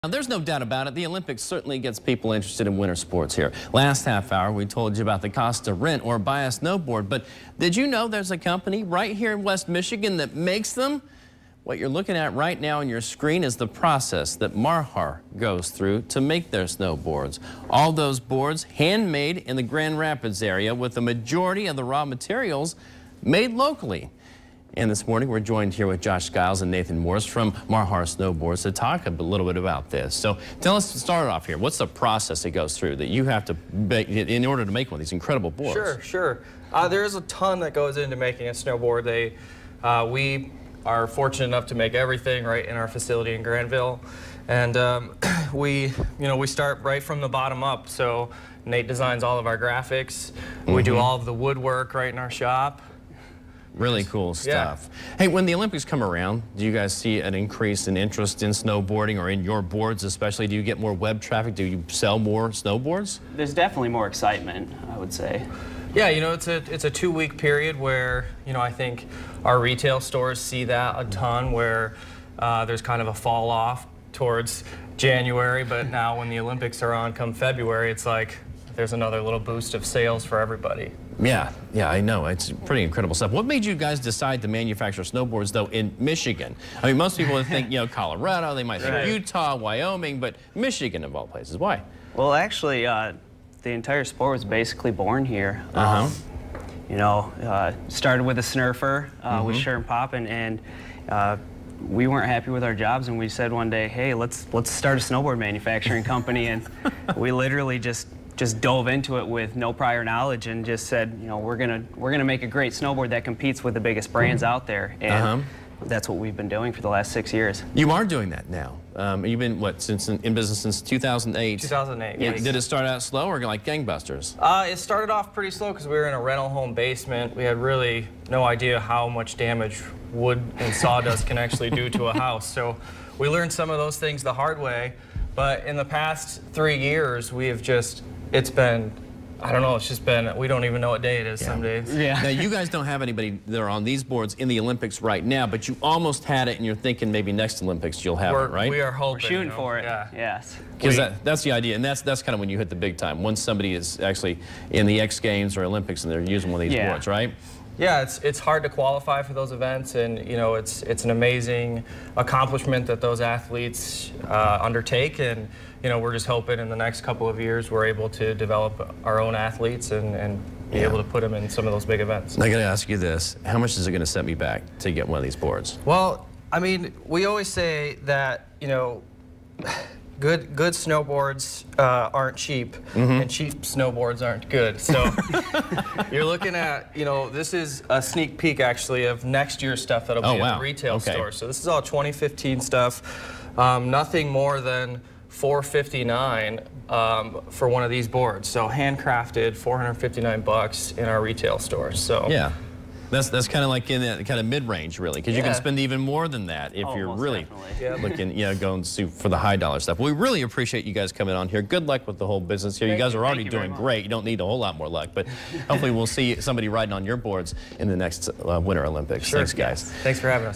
Now, there's no doubt about it, the Olympics certainly gets people interested in winter sports here. Last half hour, we told you about the cost to rent or buy a snowboard, but did you know there's a company right here in West Michigan that makes them? What you're looking at right now on your screen is the process that Marhar goes through to make their snowboards. All those boards handmade in the Grand Rapids area with the majority of the raw materials made locally. And this morning, we're joined here with Skiles and Nathan Morse from Marhar Snowboards to talk a little bit about this. So tell us, to start off here, what's the process it goes through that you have to make in order to make one of these incredible boards? Sure. There is a ton that goes into making a snowboard. We are fortunate enough to make everything right in our facility in Grandville. And we start right from the bottom up. So Nate designs all of our graphics. We do all of the woodwork right in our shop. Really cool stuff. Yeah. Hey, when the Olympics come around, do you guys see an increase in interest in snowboarding or in your boards especially? Do you get more web traffic? Do you sell more snowboards? There's definitely more excitement, I would say. Yeah, it's a 2-week period where, I think our retail stores see that a ton, where there's kind of a fall off towards January, but now when the Olympics are on come February, it's like there's another little boost of sales for everybody. Yeah, I know. It's pretty incredible stuff. What made you guys decide to manufacture snowboards, though, in Michigan? I mean, most people would think, Colorado, they might think Utah, Wyoming, but Michigan of all places. Why? Well, actually, the entire sport was basically born here. Started with a snurfer with Shirt and Pop, and we weren't happy with our jobs, and we said one day, hey, let's start a snowboard manufacturing company, and we literally just dove into it with no prior knowledge and just said, we're gonna make a great snowboard that competes with the biggest brands out there, and that's what we've been doing for the last 6 years. You are doing that now. You've been in business since 2008. 2008. Yes. Did it start out slow or like gangbusters? It started off pretty slow because we were in a rental home basement. We had really no idea how much damage wood and sawdust can actually do to a house. So we learned some of those things the hard way. But in the past 3 years, we have it's been, I don't know, it's just been, we don't even know what day it is some days. Yeah. Now, you guys don't have anybody that are on these boards in the Olympics right now, but you almost had it, and you're thinking maybe next Olympics you'll have it, right? We are hoping. We're shooting for it, yes. Because that's the idea, and that's kind of when you hit the big time, once somebody is actually in the X Games or Olympics and they're using one of these boards, right? Yeah, it's hard to qualify for those events, and it's an amazing accomplishment that those athletes undertake, and we're just hoping in the next couple of years we're able to develop our own athletes and be able to put them in some of those big events. I got to ask you this: how much is it going to set me back to get one of these boards? Well, I mean, we always say that good snowboards aren't cheap, and cheap snowboards aren't good. So you're looking at, this is a sneak peek actually of next year's stuff that'll be at the retail store. So this is all 2015 stuff. Nothing more than $459 for one of these boards. So handcrafted, $459 in our retail stores. So yeah. That's kind of like in that kind of mid-range, really, because you can spend even more than that if you're really looking, going for the high-dollar stuff. We really appreciate you guys coming on here. Good luck with the whole business here. You guys are already doing great. You don't need a whole lot more luck, but hopefully we'll see somebody riding on your boards in the next Winter Olympics. Thanks, guys. Thanks for having us.